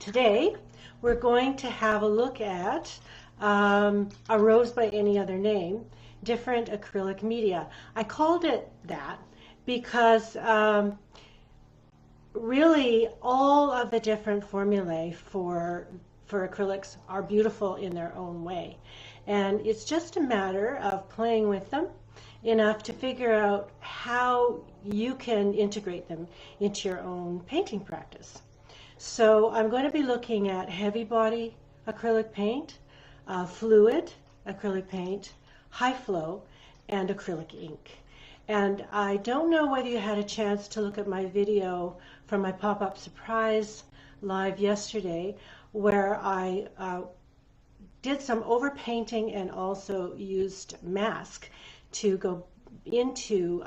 Today we're going to have a look at a rose by any other name, different acrylic media. I called it that because really all of the different formulae for acrylics are beautiful in their own way. And it's just a matter of playing with them enough to figure out how you can integrate them into your own painting practice. So I'm going to be looking at heavy body acrylic paint, fluid acrylic paint, high flow, and acrylic ink. And I don't know whether you had a chance to look at my video from my pop-up surprise live yesterday, where I did some overpainting and also used mask to go into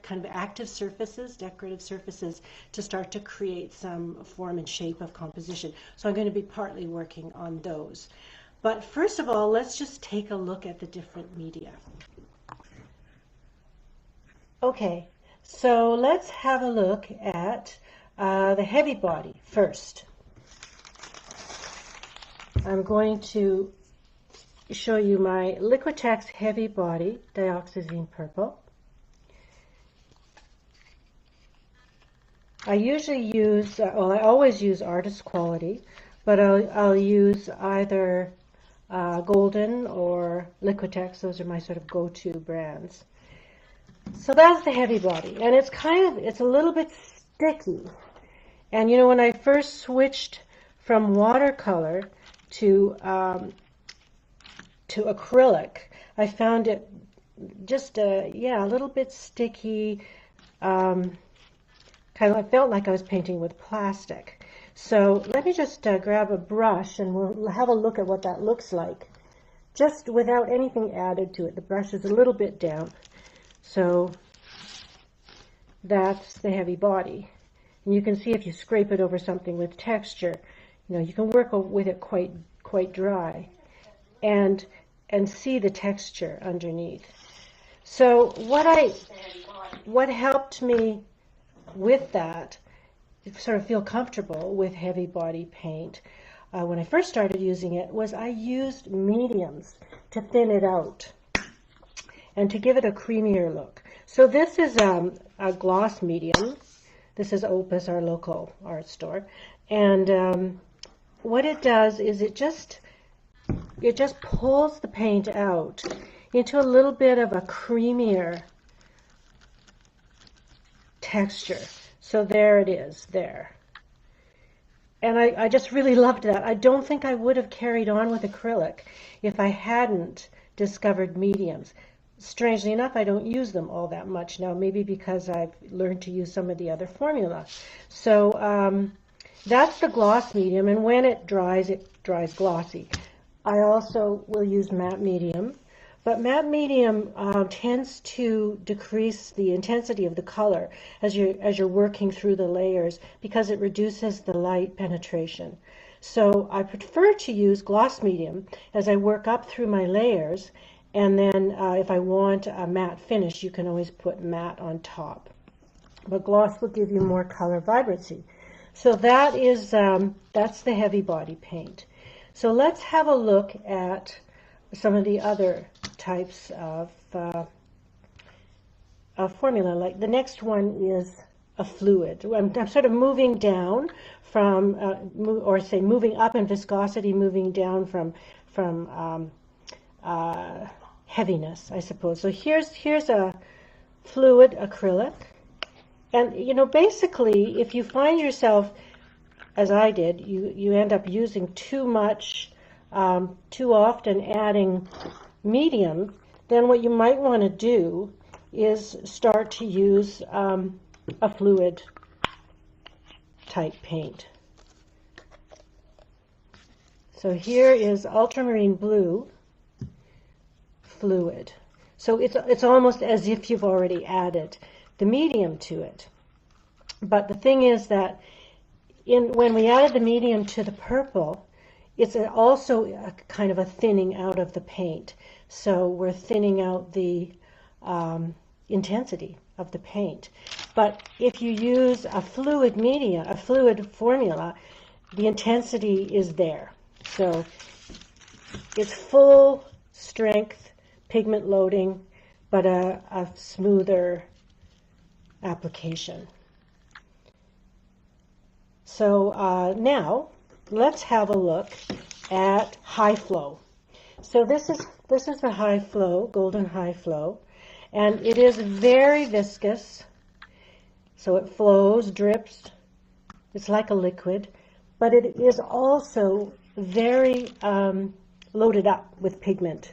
kind of active surfaces, decorative surfaces, to start to create some form and shape of composition. So I'm going to be partly working on those. But first of all, let's just take a look at the different media. Okay, so let's have a look at the heavy body first. I'm going to show you my Liquitex Heavy Body Dioxazine Purple. I usually use, well, I always use Artist Quality, but I'll use either Golden or Liquitex. Those are my sort of go-to brands. So that's the heavy body, and it's a little bit sticky. And you know, when I first switched from watercolor to acrylic, I found it just a little bit sticky. I felt like I was painting with plastic. So let me just grab a brush and we'll have a look at what that looks like, just without anything added to it. The brush is a little bit damp. So that's the heavy body. And you can see if you scrape it over something with texture, you know, you can work with it quite dry and see the texture underneath. So what helped me with that, sort of feel comfortable with heavy body paint, when I first started using it, was I used mediums to thin it out and to give it a creamier look. So this is a gloss medium. This is Opus, our local art store. And what it does is it just pulls the paint out into a little bit of a creamier texture. So there it is, there. And I just really loved that. I don't think I would have carried on with acrylic if I hadn't discovered mediums. Strangely enough, I don't use them all that much now, maybe because I've learned to use some of the other formula. So that's the gloss medium, and when it dries glossy. I also will use matte medium, but matte medium tends to decrease the intensity of the color as you're working through the layers, because it reduces the light penetration. So I prefer to use gloss medium as I work up through my layers. And then if I want a matte finish, you can always put matte on top. But gloss will give you more color vibrancy. So that is, that's the heavy body paint. So let's have a look at some of the other types of formula. Like the next one is a fluid. I'm sort of moving down from, or say moving up in viscosity, moving down from heaviness, I suppose. So here's a fluid acrylic. And you know, basically, if you find yourself, as I did, you end up using too much, too often adding medium, then what you might want to do is start to use a fluid type paint. So here is ultramarine blue fluid. So it's almost as if you've already added the medium to it. But the thing is that when we added the medium to the purple, it's also a kind of a thinning out of the paint. So we're thinning out the intensity of the paint. But if you use a fluid formula, the intensity is there. So it's full strength pigment loading, but a smoother application. So now let's have a look at high flow. So this is the high flow, golden high flow, and it is very viscous. So it flows, drips. It's like a liquid, but it is also very loaded up with pigment.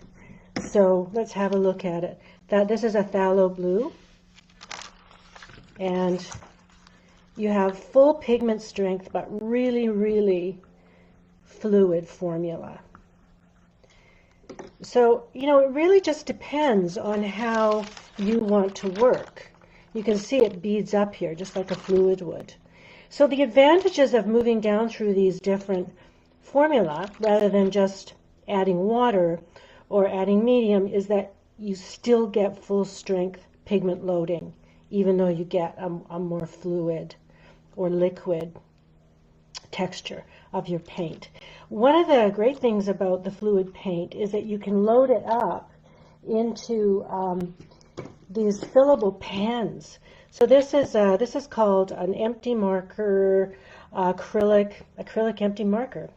So let's have a look at it. This is a phthalo blue, and you have full pigment strength, but really, really fluid formula. So, you know, it really just depends on how you want to work. You can see it beads up here, just like a fluid would. So the advantages of moving down through these different formula, rather than just adding water or adding medium, is that you still get full strength pigment loading, even though you get a more fluid or liquid texture of your paint. One of the great things about the fluid paint is that you can load it up into these fillable pens. So this is called an empty marker acrylic empty marker.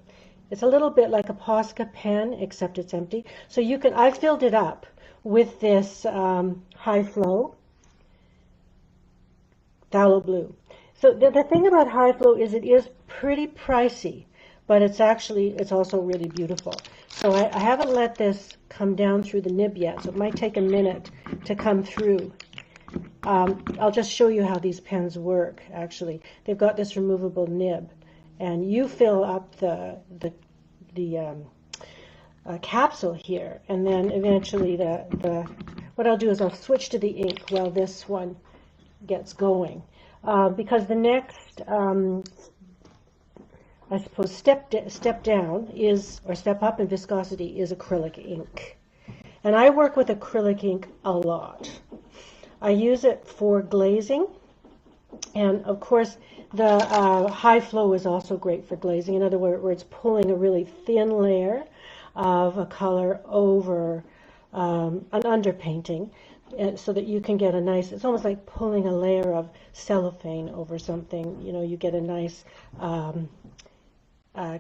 It's a little bit like a Posca pen, except it's empty. So you can, I filled it up with this high flow phthalo blue. So the thing about high flow is it is pretty pricey, but it's also really beautiful. So I haven't let this come down through the nib yet, so it might take a minute to come through. I'll just show you how these pens work, actually. They've got this removable nib, and you fill up the capsule here, and then eventually what I'll do is I'll switch to the ink while this one gets going. Because the next, I suppose, step down is, or step up in viscosity is acrylic ink. And I work with acrylic ink a lot. I use it for glazing, and of course the high flow is also great for glazing. In other words, where it's pulling a really thin layer of a color over an underpainting, so that you can get a nice, it's almost like pulling a layer of cellophane over something. You know, you get a nice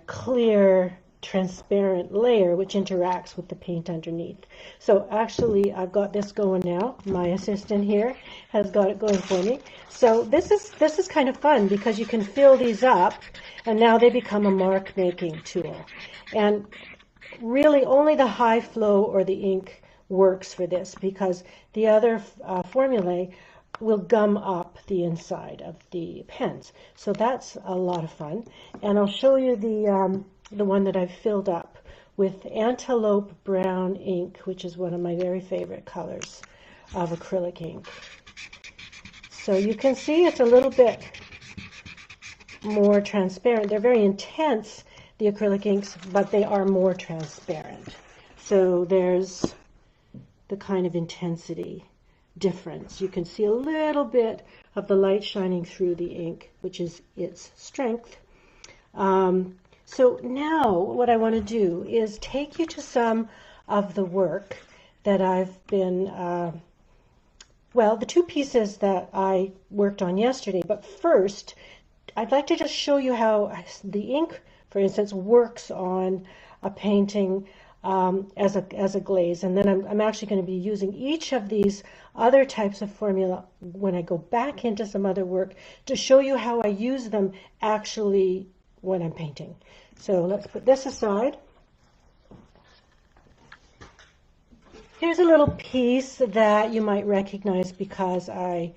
clear, transparent layer which interacts with the paint underneath. So actually I've got this going now. My assistant here has got it going for me. So this is kind of fun because you can fill these up and now they become a mark making tool. And really only the high flow or the ink works for this, because the other formulae will gum up the inside of the pens. So that's a lot of fun. And I'll show you the one that I've filled up with antelope brown ink, which is one of my very favorite colors of acrylic ink. So you can see it's a little bit more transparent. They're very intense, the acrylic inks, but they are more transparent. So there's the kind of intensity difference. You can see a little bit of the light shining through the ink, which is its strength. So now what I want to do is take you to some of the work that I've been, well, the two pieces that I worked on yesterday. But first, I'd like to just show you how the ink, for instance, works on a painting as a glaze, and then I'm actually going to be using each of these other types of formula when I go back into some other work to show you how I use them actually when I'm painting. So let's put this aside. Here's a little piece that you might recognize because I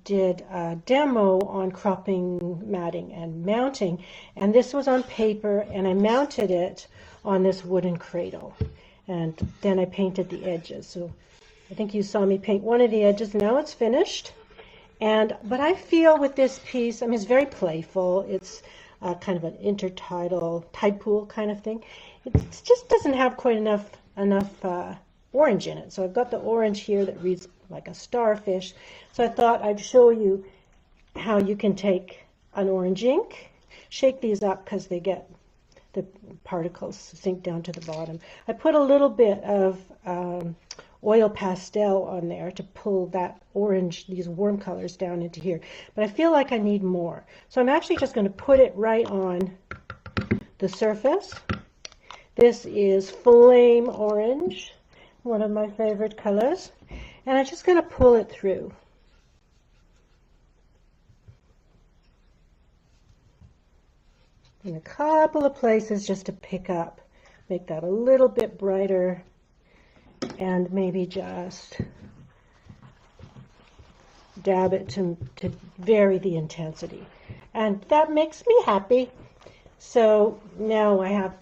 did a demo on cropping, matting, and mounting, and this was on paper, and I mounted it on this wooden cradle, and then I painted the edges. So I think you saw me paint one of the edges. Now it's finished, but I feel with this piece, I mean, it's very playful. It's kind of an intertidal tide pool kind of thing. It just doesn't have quite enough orange in it. So I've got the orange here that reads like a starfish. So I thought I'd show you how you can take an orange ink, shake these up because they get the particles sink down to the bottom. I put a little bit of oil pastel on there to pull that orange, these warm colors down into here. But I feel like I need more. So I'm actually just going to put it right on the surface. This is flame orange, one of my favorite colors. And I'm just going to pull it through. In a couple of places just to pick up, make that a little bit brighter, and maybe just dab it to vary the intensity. And that makes me happy. So now I have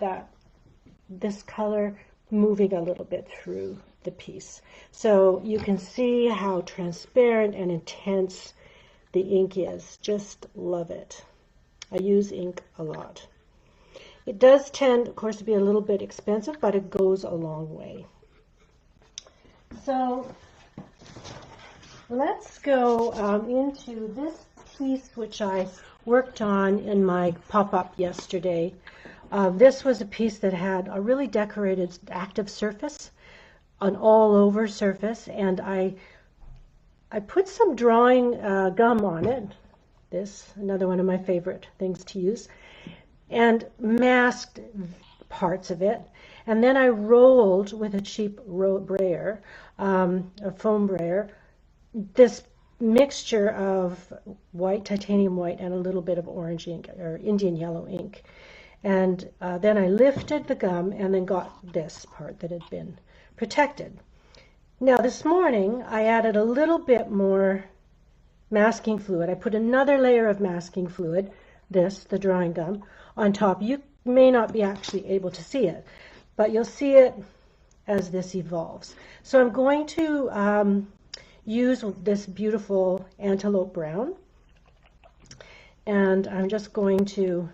this color moving a little bit through the piece. So you can see how transparent and intense the ink is. Just love it. I use ink a lot. It does tend, of course, to be a little bit expensive, but it goes a long way. So let's go into this piece which I worked on in my pop-up yesterday. This was a piece that had a really decorated active surface, an all-over surface, and I put some drawing gum on it. This, another one of my favorite things to use, and masked parts of it. And then I rolled with a cheap brayer, a foam brayer, this mixture of white, titanium white, and a little bit of orange ink, or Indian yellow ink. And then I lifted the gum and then got this part that had been protected. Now this morning I added a little bit more masking fluid. I put another layer of masking fluid, the drawing gum, on top. You may not be actually able to see it, but you'll see it as this evolves. So I'm going to use this beautiful antelope brown, and I'm just going to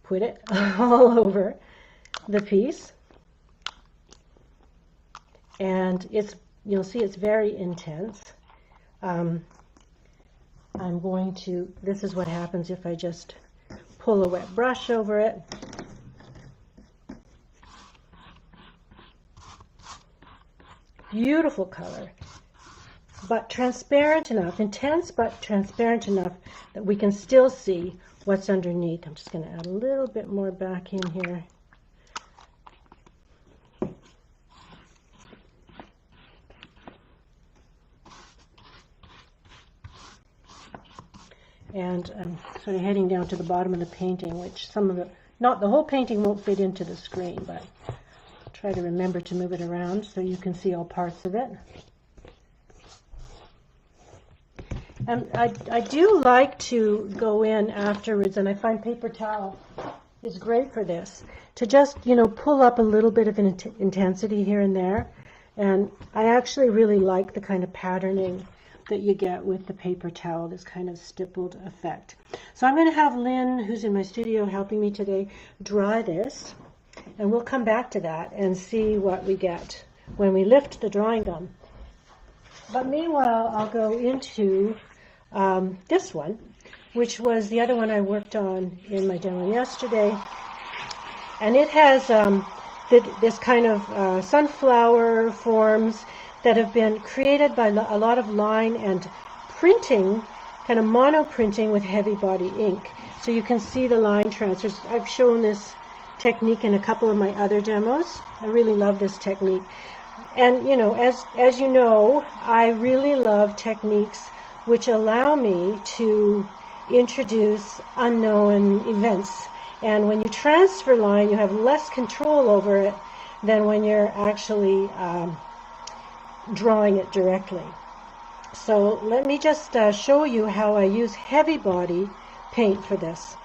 put it all over the piece. And you'll see it's very intense. I'm going to, this is what happens if I just pull a wet brush over it. Beautiful color, but transparent enough, intense but transparent enough that we can still see what's underneath. I'm just going to add a little bit more back in here. And I'm sort of heading down to the bottom of the painting, which some of it, not the whole painting won't fit into the screen, but I'll try to remember to move it around so you can see all parts of it. And I do like to go in afterwards, and I find paper towel is great for this, to just, pull up a little bit of intensity here and there. And I actually really like the kind of patterning that you get with the paper towel, this kind of stippled effect. So I'm going to have Lynn, who's in my studio helping me today, dry this, and we'll come back to that and see what we get when we lift the drawing gum. But meanwhile, I'll go into this one, which was the other one I worked on in my demo yesterday, and it has this kind of sunflower forms that have been created by a lot of line and printing, kind of mono printing with heavy body ink. So you can see the line transfers. I've shown this technique in a couple of my other demos. I really love this technique. And as you know, I really love techniques which allow me to introduce unknown events. And when you transfer line, you have less control over it than when you're actually drawing it directly. So let me just show you how I use heavy body paint for this.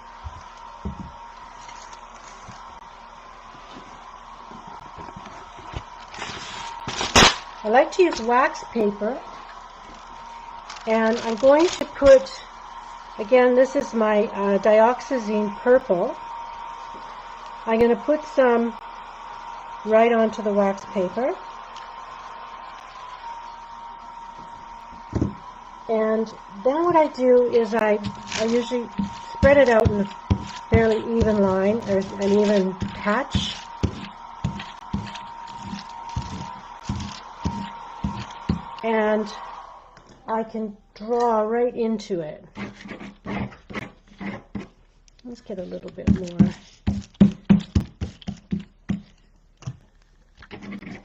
I like to use wax paper, and I'm going to put, again, this is my dioxazine purple. I'm going to put some right onto the wax paper. And then what I do is I usually spread it out in a fairly even line, or an even patch. And I can draw right into it. Let's get a little bit more.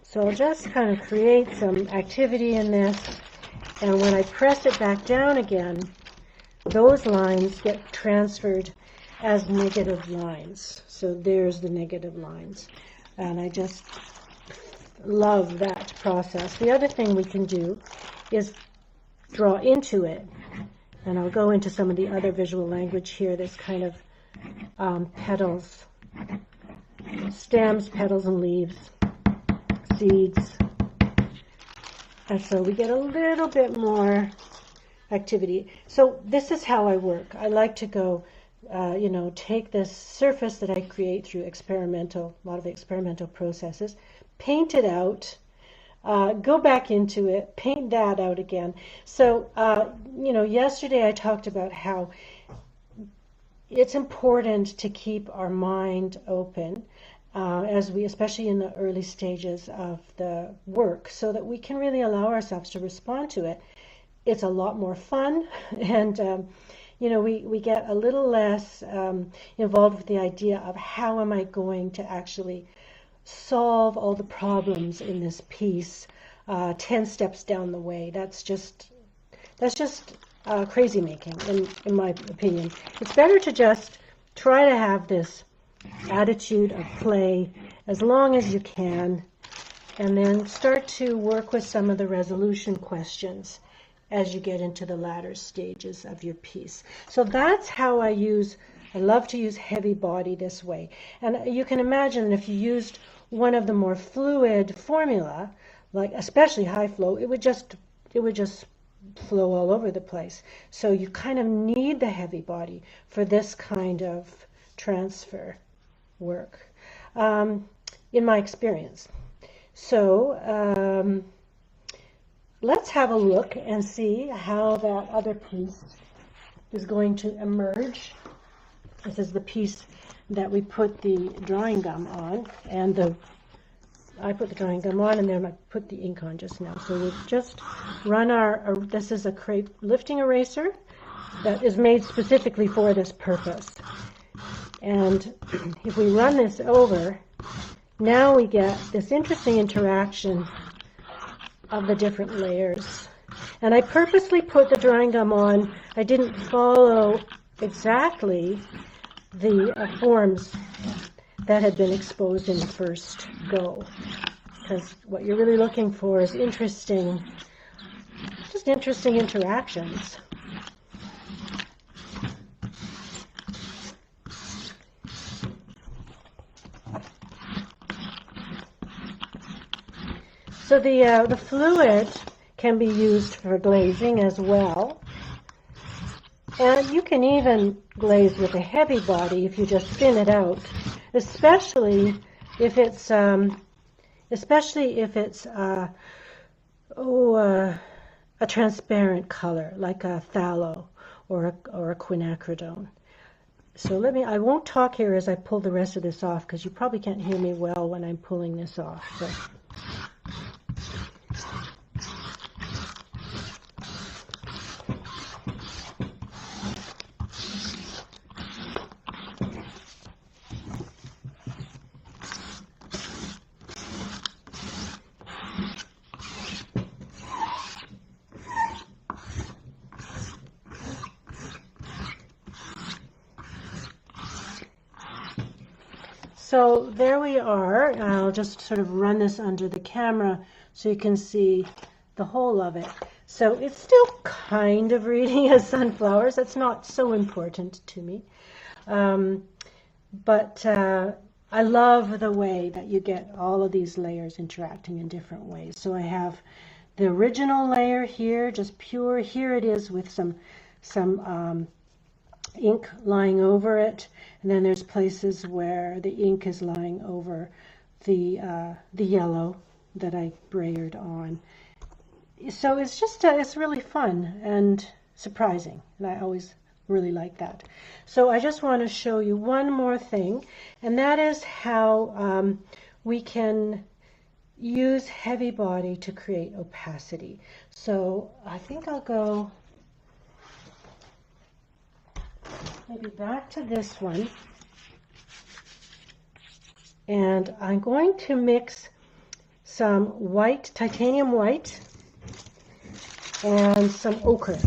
So I'll just kind of create some activity in this, and when I press it back down again, those lines get transferred as negative lines. So there's the negative lines. And I just love that process. The other thing we can do is draw into it. And I'll go into some of the other visual language here. There's kind of petals, stems, petals, and leaves, seeds. And so we get a little bit more activity. So this is how I work. I like to go, take this surface that I create through a lot of experimental processes, paint it out, go back into it, paint that out again. So, yesterday I talked about how it's important to keep our mind open especially in the early stages of the work, so that we can really allow ourselves to respond to it. It's a lot more fun, and we get a little less involved with the idea of how am I going to actually solve all the problems in this piece 10 steps down the way. That's just crazy making, in my opinion. It's better to just try to have this attitude of play as long as you can, and then start to work with some of the resolution questions as you get into the latter stages of your piece. So that's how I love to use heavy body this way. And you can imagine if you used one of the more fluid formula, like especially high flow, it would just flow all over the place. So you kind of need the heavy body for this kind of transfer work, in my experience. So let's have a look and see how that other piece is going to emerge. This is the piece that we put the drawing gum on, and I put the drawing gum on, and then I put the ink on just now. So we've just run this is a crepe lifting eraser that is made specifically for this purpose. And if we run this over, now we get this interesting interaction of the different layers. And I purposely put the drawing gum on. I didn't follow exactly the forms that had been exposed in the first go, because what you're really looking for is interesting interactions. So the fluid can be used for glazing as well. And you can even glaze with a heavy body if you just thin it out, especially if it's a transparent color like a phthalo or a quinacridone. So I won't talk here as I pull the rest of this off, because you probably can't hear me well when I'm pulling this off. So. So there we are. I'll just sort of run this under the camera so you can see the whole of it. So it's still kind of reading as sunflowers. That's not so important to me. But I love the way that you get all of these layers interacting in different ways. So I have the original layer here, just pure. Here it is with some ink lying over it, and then there's places where the ink is lying over the yellow that I brayered on. So it's just it's really fun and surprising, and I always really like that. So I just want to show you one more thing, and that is how we can use heavy body to create opacity. So I think I'll go maybe back to this one, and I'm going to mix some white, titanium white, and some ochre.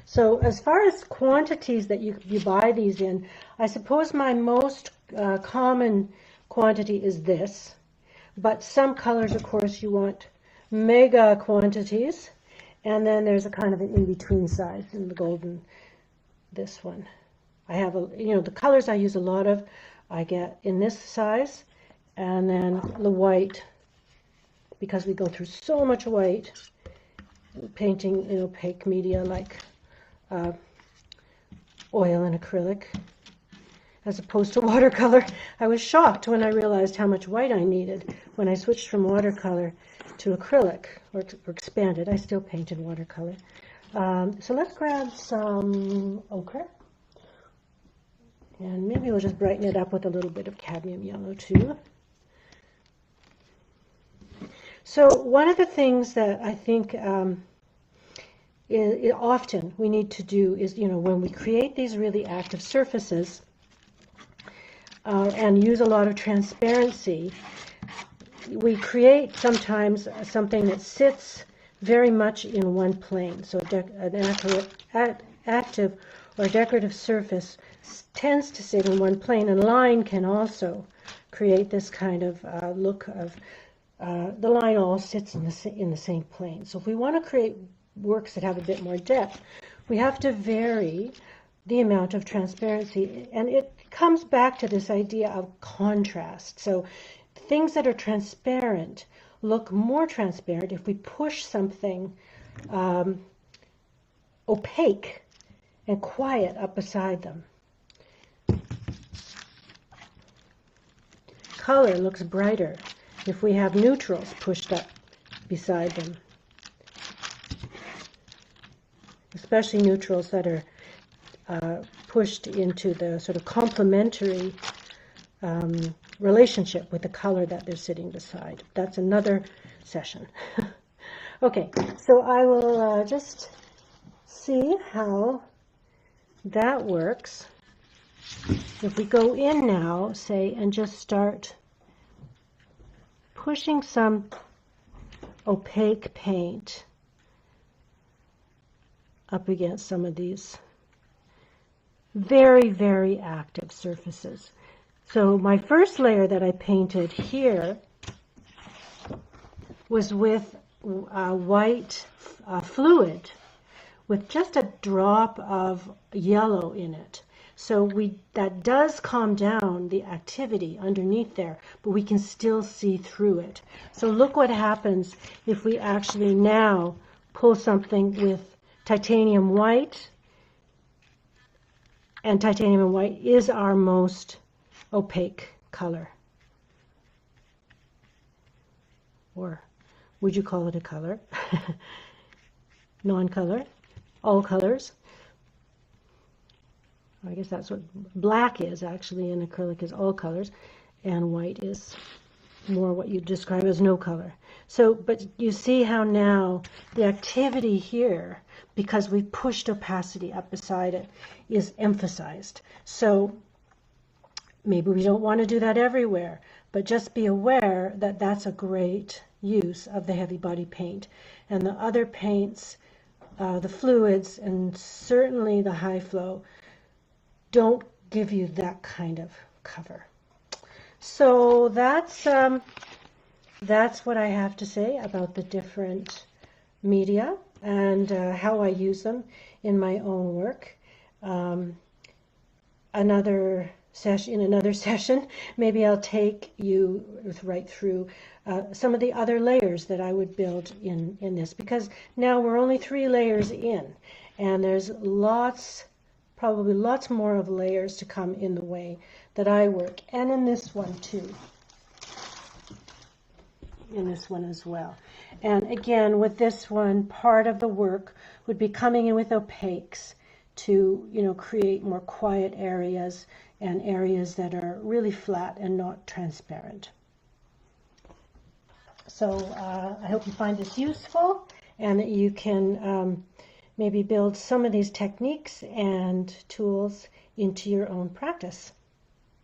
So as far as quantities that you buy these in, I suppose my most common quantity is this, but some colors, of course, you want mega quantities, and then there's a kind of an in-between size in the golden, this one. I have, the colors I use a lot of, I get in this size, and then the white, because we go through so much white, painting in opaque media like oil and acrylic, as opposed to watercolor. I was shocked when I realized how much white I needed when I switched from watercolor to acrylic, or expanded. I still paint in watercolor. So let's grab some ochre, and maybe we'll just brighten it up with a little bit of cadmium yellow too. So one of the things that I think often we need to do is, when we create these really active surfaces and use a lot of transparency, we create sometimes something that sits very much in one plane. So an active or decorative surface tends to sit in one plane, and line can also create this kind of look of the line all sits in the same plane. So if we want to create works that have a bit more depth, we have to vary the amount of transparency, and it comes back to this idea of contrast. So things that are transparent look more transparent if we push something opaque and quiet up beside them. Color looks brighter if we have neutrals pushed up beside them, especially neutrals that are pushed into the sort of complementary relationship with the color that they're sitting beside. That's another session. Okay, so I will just see how that works. If we go in now, say, and just start pushing some opaque paint up against some of these very, very active surfaces. So my first layer that I painted here was with white fluid with just a drop of yellow in it. So that does calm down the activity underneath there, but we can still see through it. So look what happens if we actually now pull something with titanium white, and titanium white is our most opaque color. Or would you call it a color? Non-color, all colors. I guess that's what black is actually, and acrylic is all colors, and white is more what you describe as no color. So, but you see how now the activity here, because we pushed opacity up beside it, is emphasized. So maybe we don't want to do that everywhere, but just be aware that that's a great use of the heavy body paint. And the other paints, the fluids, and certainly the high flow, don't give you that kind of cover. So that's what I have to say about the different media and how I use them in my own work. In another session, maybe I'll take you right through some of the other layers that I would build in this, because now we're only 3 layers in, and there's probably lots more of layers to come in the way that I work, and in this one too, in this one as well. And again, with this one, part of the work would be coming in with opaques to, create more quiet areas and areas that are really flat and not transparent. So I hope you find this useful and that you can maybe build some of these techniques and tools into your own practice.